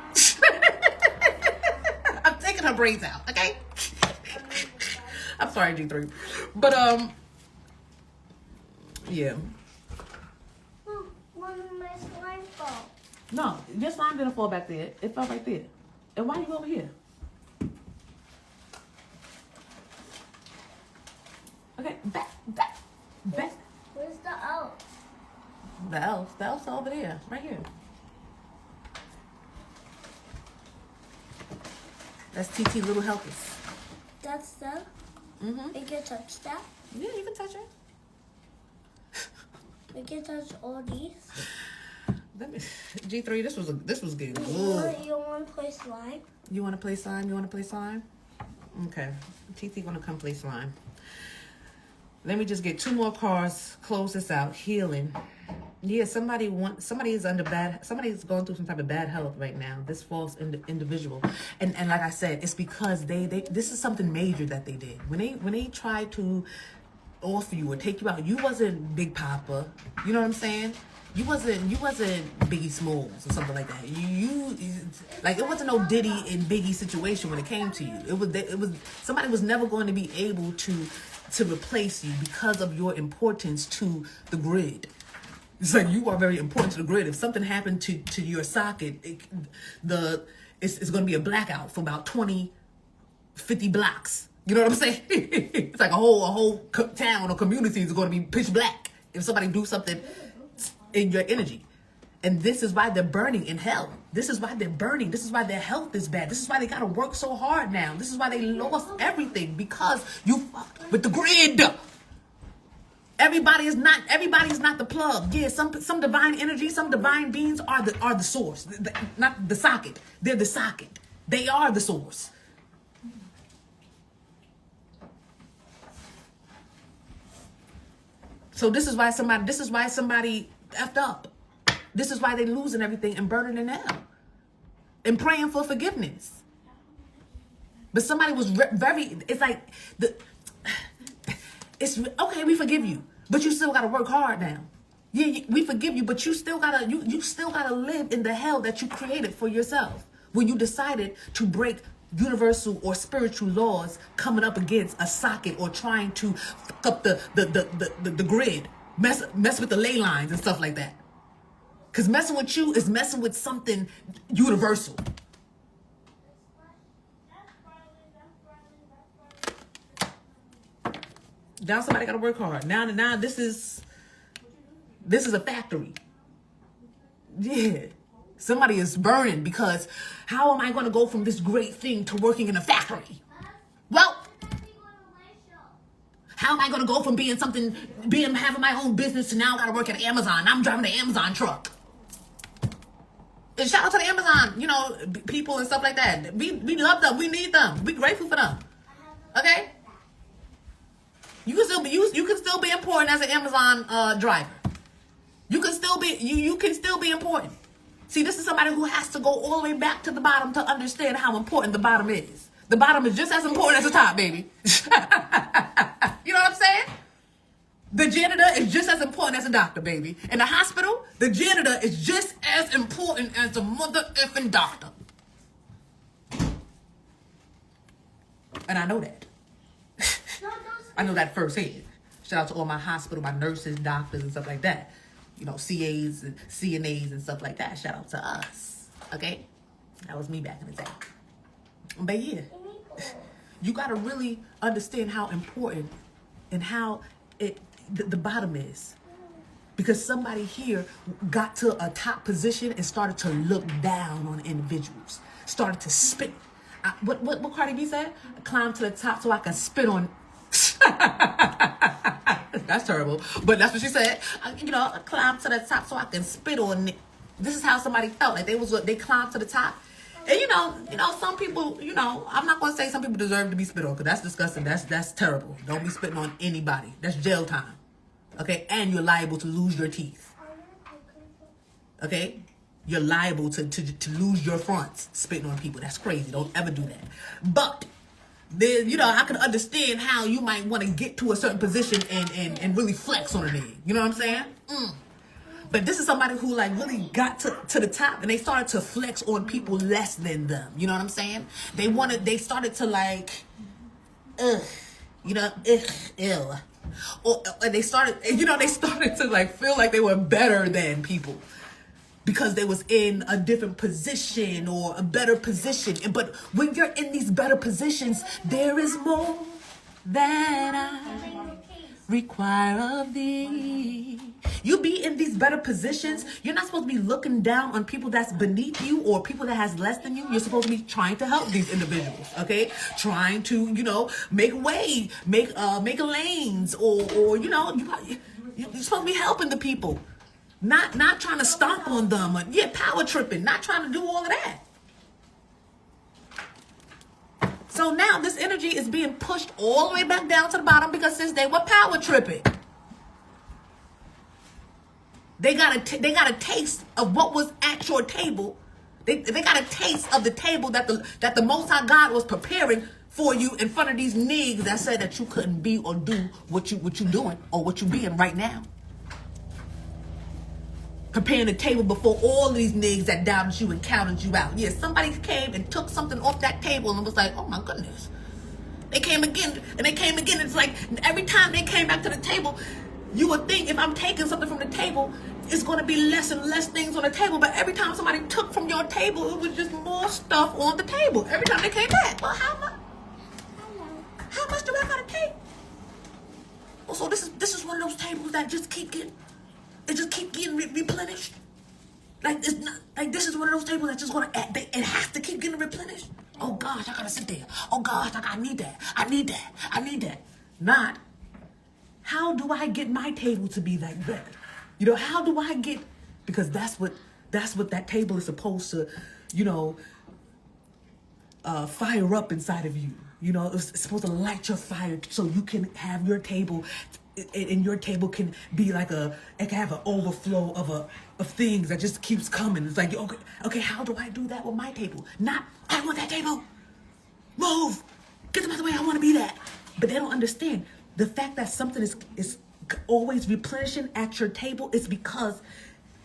I'm taking her braids out, okay? I'm sorry, G3. But, yeah. One of my slime fall. No, your slime didn't fall back there. It fell right there. And why are you over here? Okay, back. Where's the elf? The elf's over there, right here. That's TT Little Helpers. That's the. Mm-hmm. We can touch that. Yeah, you can touch it. We can touch all these. Let me, G3, this was good. You want to play slime? You want to play slime? You want to play slime? Okay. TT gonna come play slime. Let me just get 2 more cards. Close this out. Healing. Yeah, somebody's going through some type of bad health right now. This false individual, and like I said, it's because they this is something major that they did when they tried to offer you or take you out. You wasn't Big Papa, you know what I'm saying? You wasn't Biggie Smalls or something like that. You like, it wasn't no Diddy and Biggie situation when it came to you. It was somebody was never going to be able to replace you because of your importance to the grid. It's like, you are very important to the grid. If something happened to your socket, it's going to be a blackout for about 50 blocks. You know what I'm saying? It's like a whole town or community is going to be pitch black if somebody do something in your energy. And this is why they're burning in hell. This is why they're burning. This is why their health is bad. This is why they got to work so hard now. This is why they lost everything, because you fucked with the grid. Everybody's not the plug. Yeah, some divine energy, some divine beings are the source. Not the socket. They're the socket. They are the source. So this is why somebody effed up. This is why they losing everything and burning in hell and praying for forgiveness. But somebody was it's like it's okay, we forgive you, but you still got to work hard now. Yeah, we forgive you, but you still gotta live in the hell that you created for yourself when you decided to break universal or spiritual laws, coming up against a socket or trying to fuck up the grid, mess with the ley lines and stuff like that. Because messing with you is messing with something universal. Now somebody got to work hard. Now this is a factory. Yeah. Somebody is burning, because how am I going to go from this great thing to working in a factory? Well, how am I going to go from having my own business to now I got to work at Amazon? I'm driving the Amazon truck. And shout out to the Amazon, people and stuff like that. We love them. We need them. We grateful for them. Okay? You can still be important as an Amazon driver. You can still be important. See, this is somebody who has to go all the way back to the bottom to understand how important the bottom is. The bottom is just as important as the top, baby. You know what I'm saying? The janitor is just as important as a doctor, baby. In the hospital, the janitor is just as important as the mother effing doctor. And I know that. I know that firsthand. Shout out to all my hospital, my nurses, doctors, and stuff like that. CAs and CNAs and stuff like that. Shout out to us. Okay? That was me back in the day. But yeah, you got to really understand how important and how the bottom is. Because somebody here got to a top position and started to look down on individuals. Started to spit. What Cardi B said? Climb to the top so I can spit on. That's terrible. But that's what she said. Climb to the top so I can spit on it. This is how somebody felt. Like they climbed to the top. And some people, I'm not gonna say some people deserve to be spit on, because that's disgusting. That's terrible. Don't be spitting on anybody. That's jail time. Okay? And you're liable to lose your teeth. Okay? You're liable to lose your fronts spitting on people. That's crazy. Don't ever do that. But then, I can understand how you might want to get to a certain position and really flex on a nigga. You know what I'm saying? But this is somebody who really got to the top, and they started to flex on people less than them. You know what I'm saying? They started to ew. Or they started to feel like they were better than people because they was in a different position or a better position. But when you're in these better positions, there is more that I require of thee. You be in these better positions. You're not supposed to be looking down on people that's beneath you or people that has less than you. You're supposed to be trying to help these individuals, okay? Trying to, make way, make lanes, or you're supposed to be helping the people, not trying to stomp on them, or power tripping, not trying to do all of that. So now this energy is being pushed all the way back down to the bottom because since they were power tripping, they got a taste of what was at your table. They got a taste of the table that the Most High God was preparing for you in front of these niggas that said that you couldn't be or do what you doing or what you being right now. Preparing the table before all these niggas that doubted you and counted you out. Yeah, somebody came and took something off that table and was like, oh my goodness. They came again and they came again. It's like every time they came back to the table, you would think if I'm taking something from the table, it's going to be less and less things on the table. But every time somebody took from your table, it was just more stuff on the table. Every time they came back. Well, how much do I got to take? Well, so this is one of those tables that just keep getting replenished. It's not like this is one of those tables that just it has to keep getting replenished. Oh gosh, I gotta sit there. Oh gosh, I need that. I need that. Not, how do I get my table to be like better? How do I get, because that's what that table is supposed to, fire up inside of you. It's supposed to light your fire so you can have your table, and your table can be it can have an overflow of things that just keeps coming. It's like, okay, how do I do that with my table? Not, I want that table. Move. Get them out of the way. I want to be that. But they don't understand the fact that something is always replenishing at your table. It's because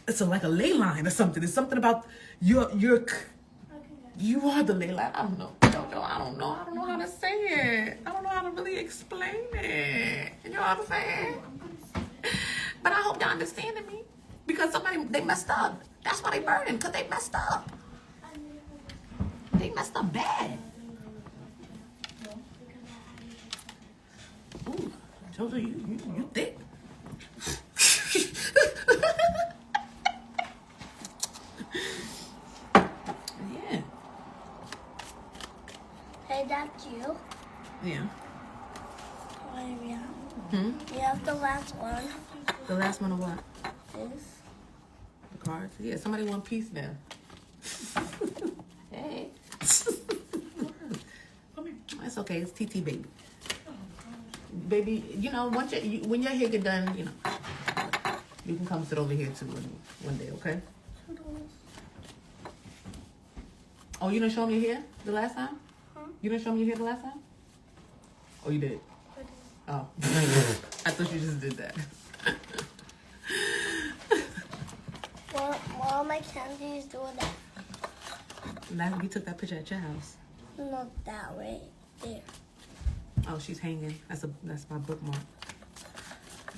it's like a ley line or something. It's something about you are the ley line. I don't know how to say it. I don't know how to really explain it. You know what I'm saying? But I hope y'all understanding me, because they messed up. That's why they burning, because they messed up. They messed up bad. Ooh, Jojo, you thick. Yeah. Hey, that's you. Yeah. You have the last one. The last one of what? This. The cards? Yeah, somebody want peace now. Hey. It's okay. It's TT baby. Baby, when your hair get done, you can come sit over here too one day, okay? Oh, you didn't show me your hair the last time? Huh? You didn't show me your hair the last time? Oh, you did? Oh. I thought you just did that. Well, all my candies doing that. Last we took that picture at your house. Not that way. There. Oh, she's hanging. That's my bookmark.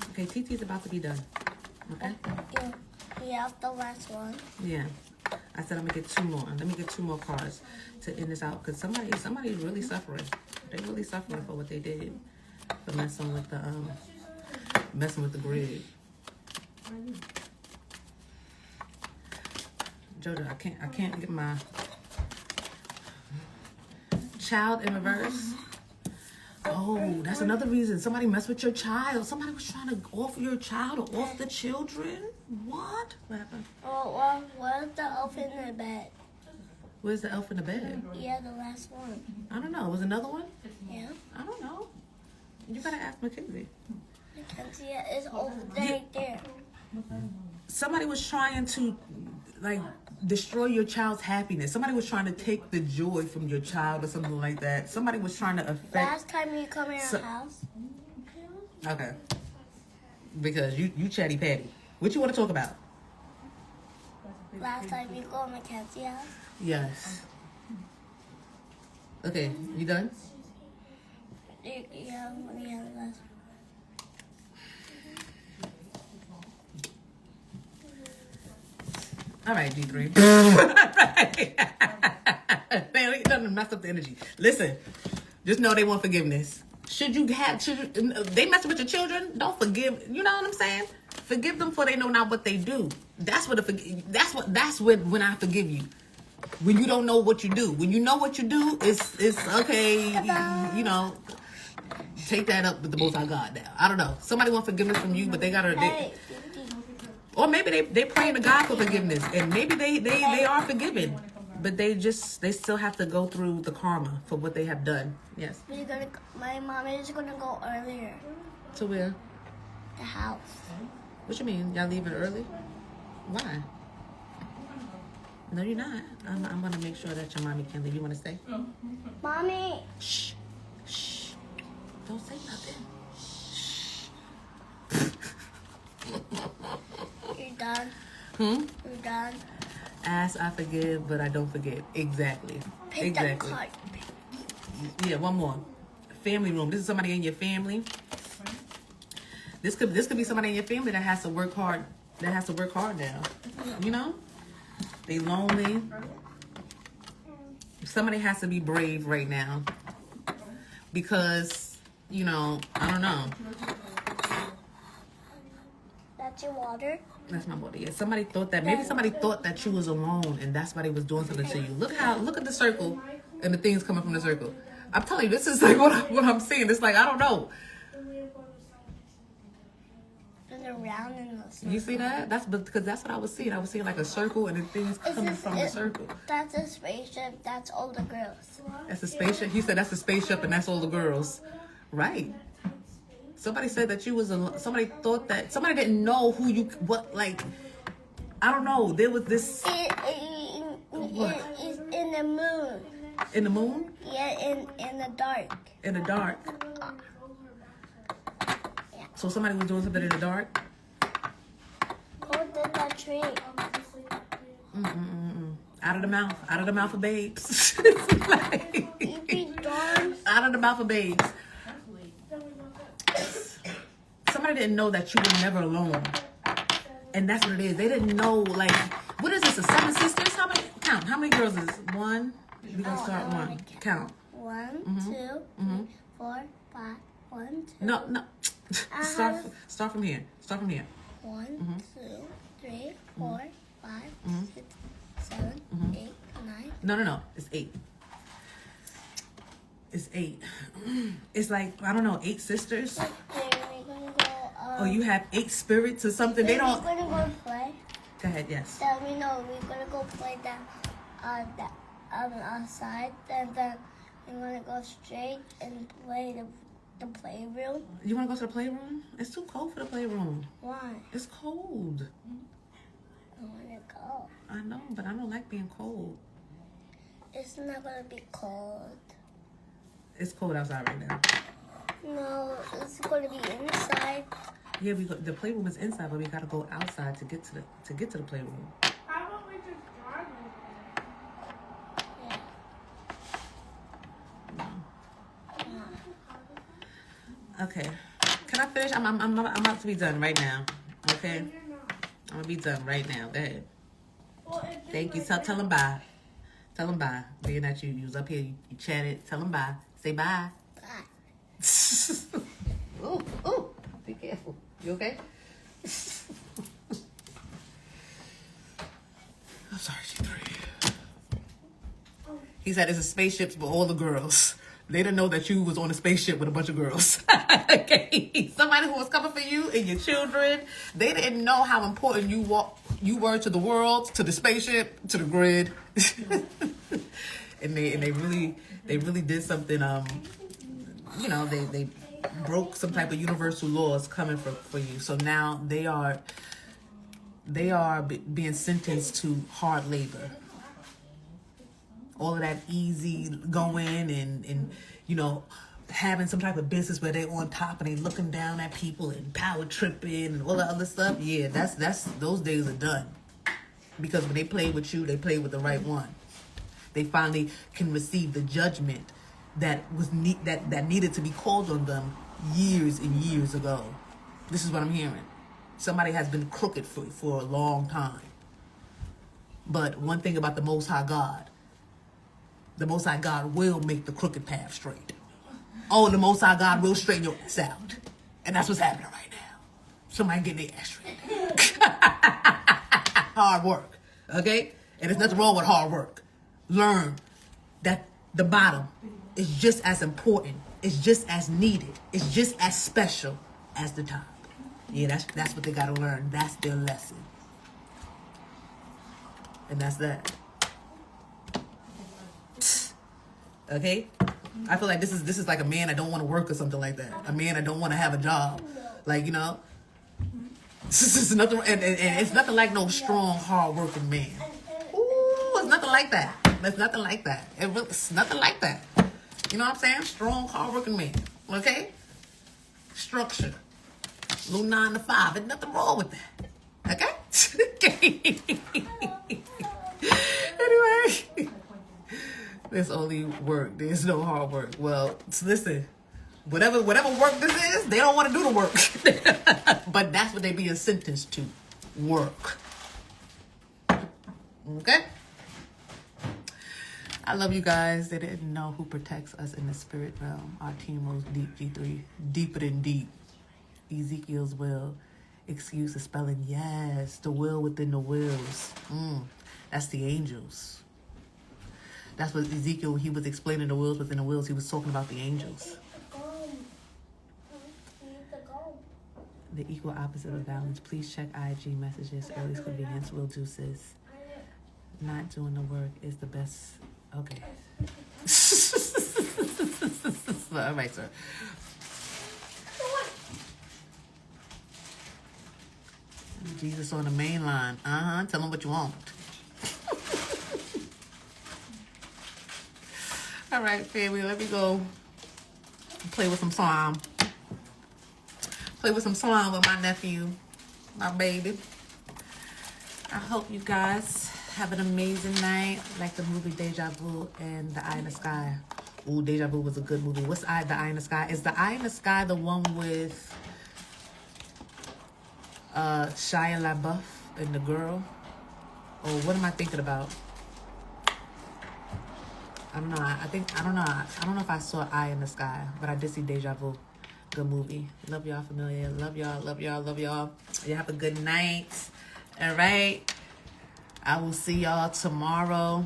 Okay, TT's about to be done. Okay? You have the last one. Yeah. I said I'm gonna get 2 more. Let me get 2 more cards to end this out, because somebody's really suffering. They're really suffering for what they did. For messing with the grid. Jojo, I can't get my child in reverse. Oh, that's another reason. Somebody messed with your child. Somebody was trying to off your child or off the children. What? What happened? Oh, where's the elf in the bed? Where's the elf in the bed? Yeah, the last one. I don't know. Was another one? Yeah. I don't know. You gotta ask Mackenzie. Mackenzie is over there, right there. Somebody was trying to, like, destroy your child's happiness. Somebody was trying to take the joy from your child or something like that. Somebody was trying to affect. Last time you come in our house. Okay. Because you chatty patty. What you want to talk about? Last time you go to Mackenzie's house. Yes. Okay, you done? Yeah, last. All right, D3. Man, it doesn't mess up the energy. Listen, just know they want forgiveness. Should you, they mess with your children, don't forgive. You know what I'm saying? Forgive them for they know not what they do. That's when I forgive you. When you don't know what you do. When you know what you do, it's okay. You know, take that up with the Most High God now. I don't know. Somebody want forgiveness from you, but they gotta. Or maybe they praying to God for forgiveness, and maybe they are forgiven, but they still have to go through the karma for what they have done. Yes. My mom is gonna go earlier. To where? The house. What you mean? Y'all leaving early? Why? No, you're not. I'm gonna make sure that your mommy can leave. You wanna stay? Mommy. Shh. Shh. Don't say nothing. You're done. You're done. Ask, I forgive, but I don't forget. Exactly. Pick Exactly. that card. Yeah, one more. Family room. This is somebody in your family. This could be somebody in your family that has to work hard. That has to work hard now. You know? They lonely. Somebody has to be brave right now. Because, you know, I don't know. That's your water? That's my body. Yeah, somebody thought that you was alone, and that's why they was doing something to you. Look at the circle and the things coming from the circle. I'm telling you, this is like what I'm seeing. It's like I don't know. And around in the circle. You see that? That's because that's what I was seeing. I was seeing like a circle and the things coming from the circle. That's a spaceship. That's all the girls. That's a spaceship. He said that's a spaceship, and that's all the girls. Right. Somebody said that you was somebody thought that somebody didn't know who you I don't know. There was this. It's in the moon. In the moon? Yeah, in the dark. In the dark. So somebody was doing something in the dark. Go to that tree. Out of the mouth of babes. You be done. Out of the mouth of babes. Somebody didn't know that you were never alone. And that's what it is. They didn't know, what is this, a 7 sisters? How many girls is this? 1? We're going to start 1. Count. 1, 2, 3, 4, 5. 1, 2. No. Start from here. 1, 2, 3, 4, 5, 6, 7, 8, 9. No. It's 8. It's 8. It's like, I don't know, 8 sisters. Oh, you have 8 spirits or something. They don't. We're gonna go play. Go ahead. Yes. Then we know we're gonna go play that outside. Then we're gonna go straight and play the playroom. You wanna go to the playroom? It's too cold for the playroom. Why? It's cold. I wanna go. I know, but I don't like being cold. It's not gonna be cold. It's cold outside right now. No, it's gonna be inside. Yeah, the playroom is inside, but we gotta go outside to get to the playroom. How about we just drive Yeah. Okay. Can I finish? I'm about to be done right now. Okay. I'm gonna be done right now. Go ahead. Thank you. Tell them bye. Tell them bye. Being that you was up here, you chatted. Tell them bye. Say bye. Bye. Ooh, be careful. You okay? I'm sorry, G3. He said it's a spaceship for all the girls. They didn't know that you was on a spaceship with a bunch of girls. Okay, somebody who was coming for you and your children. They didn't know how important you were to the world, to the spaceship, to the grid. and they really did something. You know, they broke some type of universal laws coming for you. So now they are being sentenced to hard labor. All of that easy going and you know, having some type of business where they're on top and they looking down at people and power tripping and all that other stuff. Yeah, that's those days are done. Because when they play with you, they play with the right one. They finally can receive the judgment that was that needed to be called on them years and years ago. This is what I'm hearing. Somebody has been crooked for a long time. But one thing about the Most High God will make the crooked path straight. Oh, the Most High God will straighten your ass out. And that's what's happening right now. Somebody getting their ass straightened. Hard work, okay? And there's nothing wrong with hard work. Learn that the bottom is just as important, it's just as needed, it's just as special as the top. Yeah, that's what they gotta learn. That's their lesson. And that's that. Okay? I feel like this is like a man that don't want to work or something like that. A man that don't want to have a job. Like, you know, this is nothing, and it's nothing like no strong, hard-working man. Ooh, it's nothing like that. It's nothing like that. It's nothing like that. You know what I'm saying? Strong, hard-working man. Okay? Structure. Little 9 to 5. There's nothing wrong with that. Okay? Anyway. There's only work. There's no hard work. Well, listen. Whatever work this is, they don't want to do the work. But that's what they being sentenced to. Work. Okay? I love you guys. They didn't know who protects us in the spirit realm. Our team rose deep, G3. Deeper than deep. Ezekiel's will. Excuse the spelling. Yes. The will within the wills. That's the angels. That's what Ezekiel, when he was explaining the wills within the wills, he was talking about the angels. The equal opposite of balance. Please check IG messages. Earliest convenience will do, sis. Not doing the work is the best. Okay. All right, sir. Jesus on the main line. Tell him what you want. All right, family. Let me go play with some slime. Play with some slime with my nephew, my baby. I hope you guys have an amazing night, like the movie Deja Vu and The Eye in the Sky. Ooh, Deja Vu was a good movie. What's The Eye in the Sky? Is The Eye in the Sky the one with Shia LaBeouf and the girl? Or what am I thinking about? I don't know. I don't know if I saw Eye in the Sky, but I did see Deja Vu. Good movie. Love y'all, familiar. Love y'all, love y'all, love y'all. You have a good night. All right. I will see y'all tomorrow.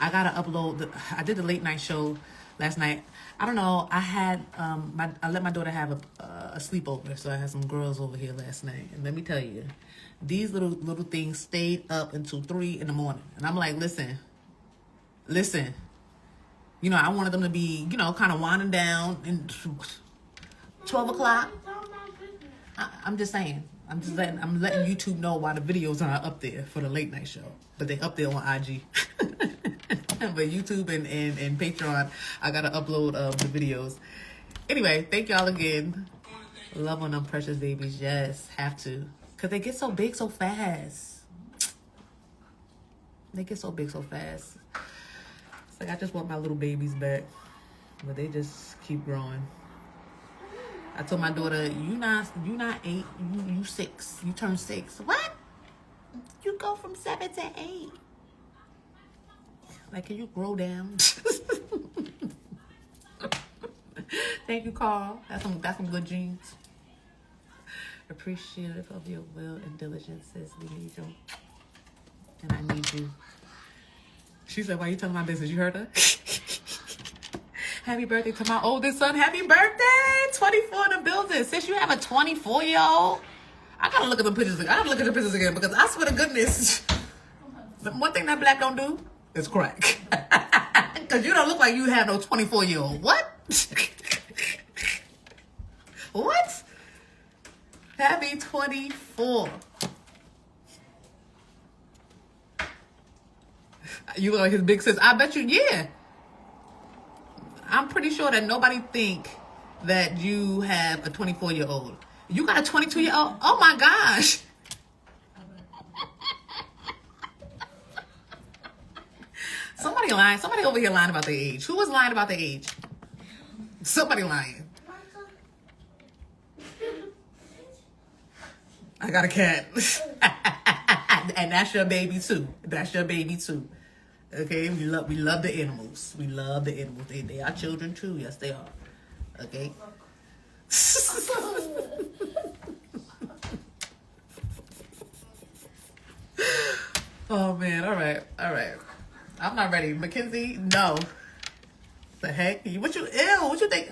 I gotta upload. I did the late night show last night. I don't know. I had I let my daughter have a sleepover, so I had some girls over here last night. And let me tell you, these little things stayed up until 3 in the morning, and I'm like, listen. You know, I wanted them to be, you know, kind of winding down and 12 o'clock. I'm just saying. I'm letting YouTube know why the videos aren't up there for the late night show. But they up there on IG. But YouTube and Patreon, I gotta upload the videos. Anyway, thank y'all again. Love on them precious babies. Yes, have to. Because they get so big so fast. They get so big so fast. It's like I just want my little babies back. But they just keep growing. I told my daughter, you not 8, you 6. You turn 6. What? You go from 7 to 8. Like, can you grow down? Thank you, Carl. That's some good genes. Appreciative of your will and diligence, sis. We need you. And I need you. She said, why you telling my business? You heard her? Happy birthday to my oldest son. Happy birthday. 24 in the building. Since you have a 24-year-old, I gotta look at the pictures. I gotta look at the pictures again because I swear to goodness, the one thing that black don't do is crack. Because you don't look like you have no 24-year-old. What? What? Happy 24. You look like his big sis. I bet you, yeah. I'm pretty sure that nobody think that you have a 24-year-old. You got a 22-year-old? Oh my gosh. Somebody lying. Somebody over here lying about their age. Who was lying about their age? Somebody lying. I got a cat. And that's your baby too. That's your baby too. Okay, we love the animals. We love the animals. They are children too. Yes, they are. Okay. Oh man, all right. I'm not ready. Mackenzie, no. The heck? What you think?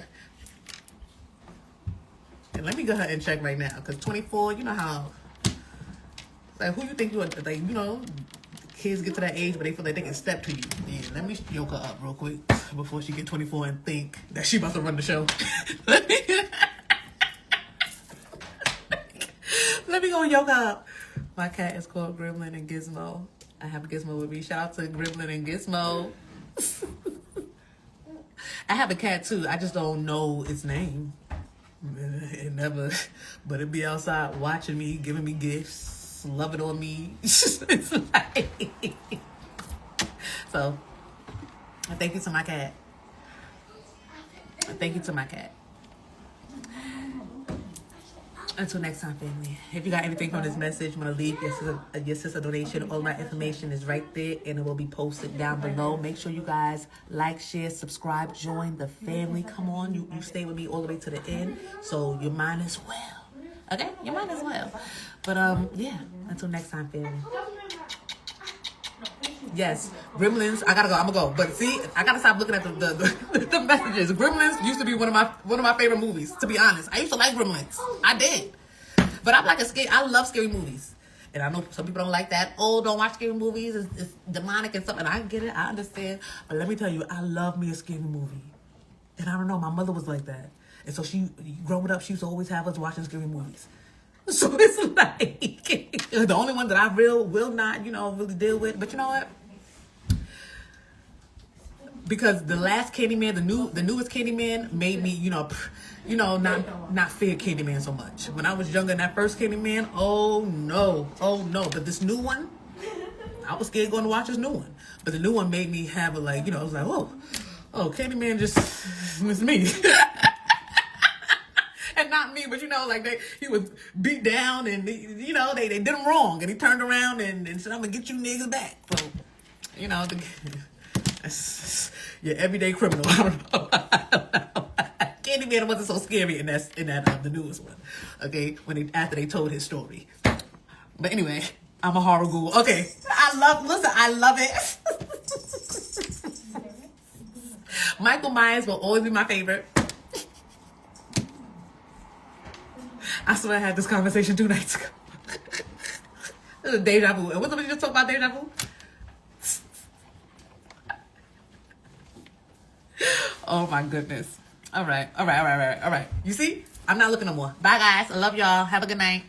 And let me go ahead and check right now. Cause 24, you know how like who you think you are, like, you know, kids get to that age where they feel like they can step to you. Yeah, let me yoke her up real quick before she get 24 and think that she about to run the show. Let me go yoke her up. My cat is called Gremlin and Gizmo. I have Gizmo with me. Shout out to Gremlin and Gizmo. I have a cat too. I just don't know its name. It never, but it be outside watching me, giving me gifts, loving on me. It's like, so, thank you to my cat. Thank you to my cat. Until next time, family. If you got anything from this message, want to leave your sister donation, all my information is right there, and it will be posted down below. Make sure you guys like, share, subscribe, join the family. Come on, you stay with me all the way to the end, so you might as well. Okay, you might as well. But yeah. Until next time, family. Yes, Gremlins. I gotta go. I'm gonna go. But see, I gotta stop looking at the messages. Gremlins used to be one of my favorite movies. To be honest, I used to like Gremlins. I did. But I'm like I love scary movies, and I know some people don't like that. Oh, don't watch scary movies. It's demonic and stuff. And I get it. I understand. But let me tell you, I love me a scary movie. And I don't know. My mother was like that, and so growing up, she used to always have us watching scary movies. So it's like the only one that I will not, really deal with. But you know what? Because the last Candyman, the newest Candyman made me, not fear Candyman so much. When I was younger, that first Candyman, oh no. But this new one, I was scared going to watch this new one. But the new one made me have a I was like, oh, Candyman just was me. And not me, but he was beat down, and they did him wrong, and he turned around and said, "I'm gonna get you niggas back." So, your everyday criminal. I don't know. Candyman wasn't so scary in that the newest one. Okay, after they told his story. But anyway, I'm a horror ghoul. Okay, I love it. Michael Myers will always be my favorite. I swear I had this conversation 2 nights ago. This is deja vu. And what's somebody just talk about deja vu? Oh my goodness. All right. You see? I'm not looking no more. Bye guys. I love y'all. Have a good night.